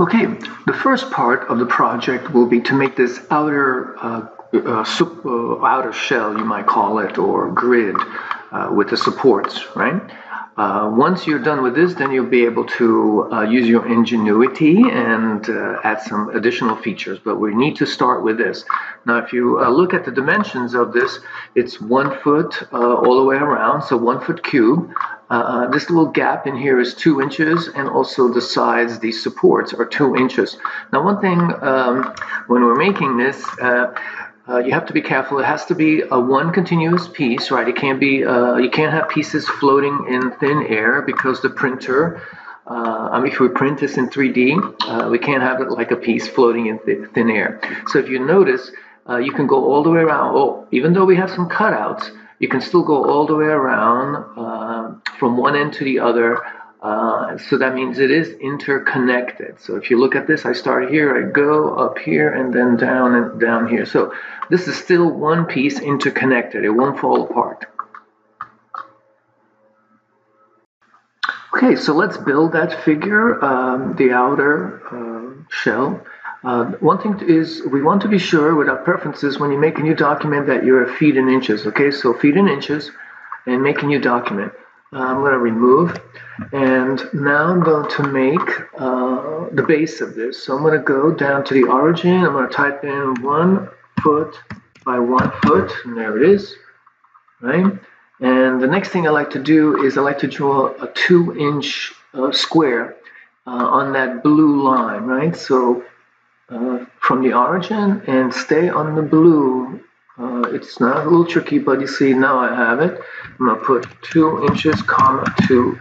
Okay, the first part of the project will be to make this outer shell, you might call it, or grid with the supports, right? Once you're done with this, then you'll be able to use your ingenuity and add some additional features, but we need to start with this. Now, if you look at the dimensions of this, it's 1 foot all the way around, so 1 foot cube. This little gap in here is 2 inches, and also the sides, these supports, are 2 inches. Now, one thing when we're making this, you have to be careful. It has to be a one continuous piece, right? It can't be. You can't have pieces floating in thin air because the printer. If we print this in 3D, we can't have it like a piece floating in thin air. So if you notice, you can go all the way around. Oh, even though we have some cutouts, you can still go all the way around from one end to the other. So that means it is interconnected. So if you look at this, I start here, I go up here, and then down and down here. So this is still one piece interconnected. It won't fall apart. Okay, so let's build that figure, the outer shell. One thing is we want to be sure with our preferences when you make a new document that you're feet in inches. Okay, so feet in inches and make a new document. I'm going to remove, and now I'm going to make the base of this. So I'm going to go down to the origin. I'm going to type in 1 foot by 1 foot, and there it is, right? And the next thing I like to do is I like to draw a 2-inch square on that blue line, right? So from the origin and stay on the blue. It's not a little tricky, but you see now I have it. I'm going to put 2 inches, comma, 2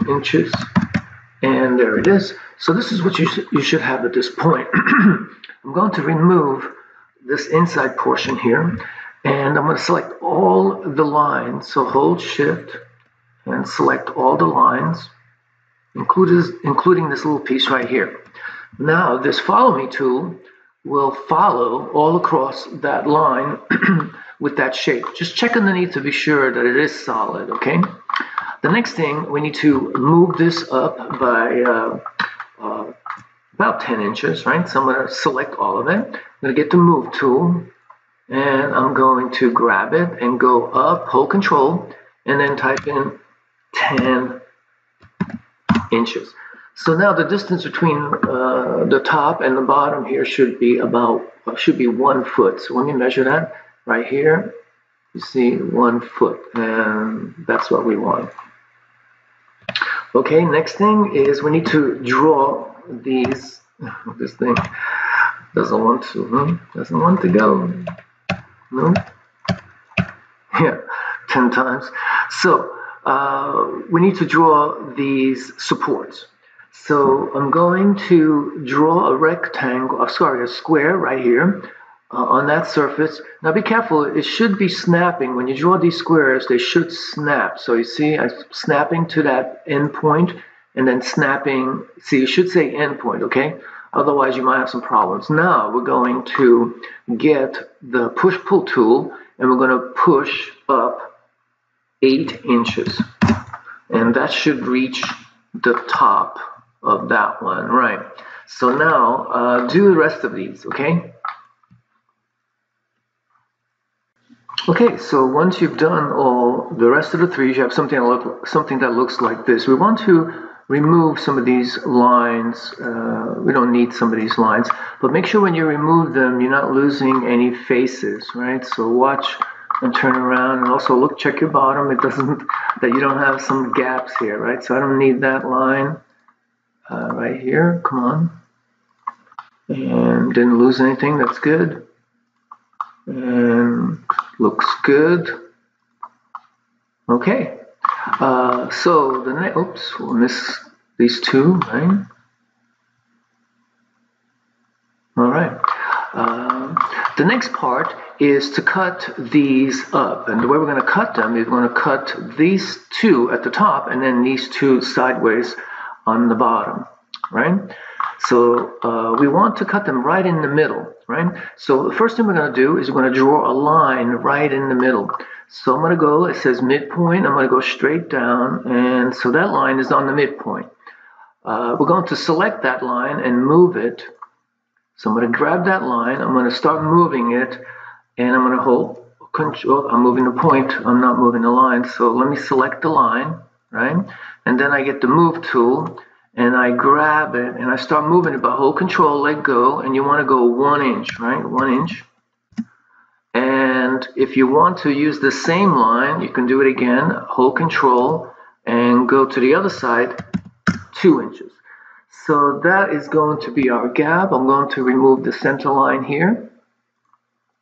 inches, and there it is. So this is what you should have at this point. I'm going to remove this inside portion here, and I'm going to select all the lines. So hold Shift and select all the lines, including this little piece right here. Now this Follow Me tool will follow all across that line with that shape. Just check underneath to be sure that it is solid, okay? The next thing, we need to move this up by about 10 inches, right? So I'm going to select all of it. I'm going to get the Move tool, and I'm going to grab it and go up, hold Control, and then type in 10 inches. So now the distance between the top and the bottom here should be 1 foot. So let me measure that right here. You see 1 foot, and that's what we want. Okay, next thing is we need to draw these. This thing doesn't want to go. No. Yeah, 10 times. So we need to draw these supports. So I'm going to draw a rectangle, a square right here on that surface. Now be careful, it should be snapping. When you draw these squares, they should snap. So you see, I'm snapping to that end point and then snapping. See, you should say end point, okay? Otherwise, you might have some problems. Now we're going to get the Push-Pull tool, and we're going to push up 8 inches. And that should reach the top of that one, right? So now do the rest of these, okay? Okay, so once you've done all the rest of the three, you have something that looks like this. We want to remove some of these lines. We don't need some of these lines, but make sure when you remove them, you're not losing any faces, right? So watch and turn around, and also check your bottom. That you don't have some gaps here, right? So I don't need that line right here. Come on, and didn't lose anything. That's good, and looks good. Okay. So the next, oops, we'll miss these two, right? All right. The next part is to cut these up, and the way we're going to cut them is we're going to cut these two at the top and then these two sideways on the bottom, right? So we want to cut them right in the middle, right? So the first thing we're going to do is we're going to draw a line right in the middle. So I'm going to go, it says midpoint, I'm going to go straight down, and so that line is on the midpoint. we're going to select that line and move it. So I'm going to grab that line, I'm going to start moving it, and I'm going to hold Control. I'm moving the point, I'm not moving the line. So let me select the line, right? And then I get the move tool, and I grab it, and I start moving it, but hold Control, let go, and you want to go 1 inch, right? 1 inch. And if you want to use the same line, you can do it again, hold Control, and go to the other side, 2 inches. So that is going to be our gap. I'm going to remove the center line here,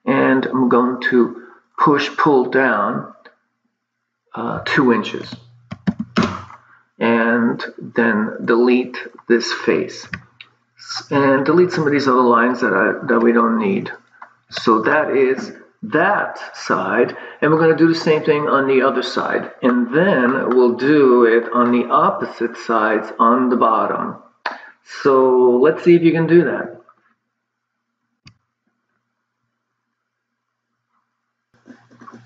and I'm going to pull down 2 inches, and then delete this face, and delete some of these other lines that we don't need. So that is that side, and we're going to do the same thing on the other side, and then we'll do it on the opposite sides on the bottom. So let's see if you can do that.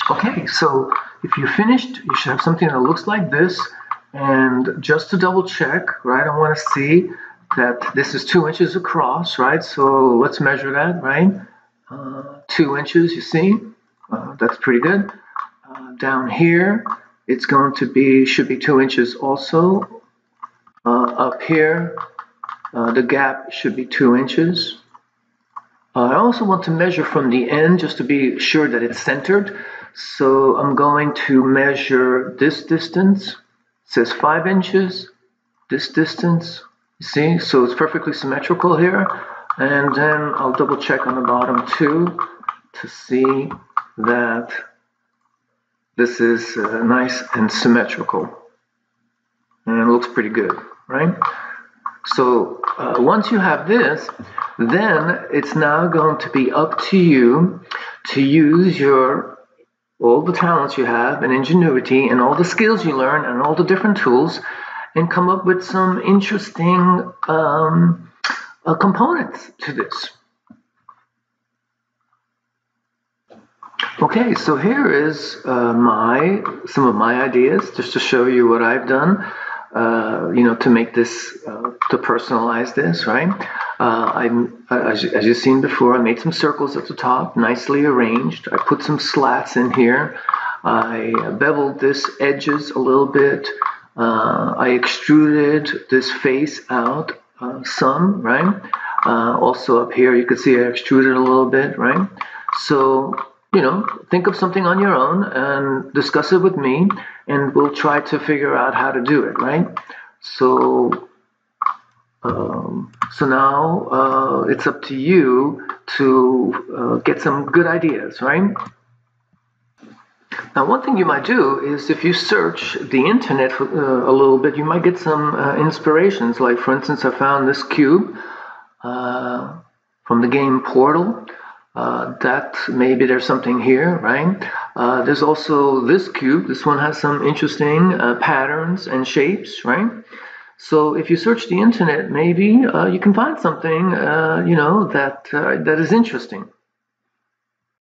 Okay, so if you're finished, you should have something that looks like this. And just to double check, right, I want to see that this is 2 inches across, right? So let's measure that, right? 2 inches, you see? That's pretty good. Down here, it's going to be, should be 2 inches also. Up here, the gap should be 2 inches. I also want to measure from the end just to be sure that it's centered. So I'm going to measure this distance. It says 5 inches. This distance, you see? So it's perfectly symmetrical here. And then I'll double check on the bottom too to see that this is nice and symmetrical. And it looks pretty good, right? So once you have this, then it's now going to be up to you to use all the talents you have and ingenuity and all the skills you learn and all the different tools and come up with some interesting components to this. Okay, so here is some of my ideas just to show you what I've done. To make this, to personalize this, right? As you've seen before, I made some circles at the top, nicely arranged. I put some slats in here. I beveled this edges a little bit. I extruded this face out some, right? Also up here, you can see I extruded a little bit, right? So, think of something on your own and discuss it with me, and we'll try to figure out how to do it, right? So now it's up to you to get some good ideas, right? Now, one thing you might do is if you search the internet a little bit, you might get some inspirations. Like, for instance, I found this cube from the game Portal. That maybe there's something here, right? There's also this cube. This one has some interesting patterns and shapes, right? So if you search the internet, maybe you can find something, that is interesting.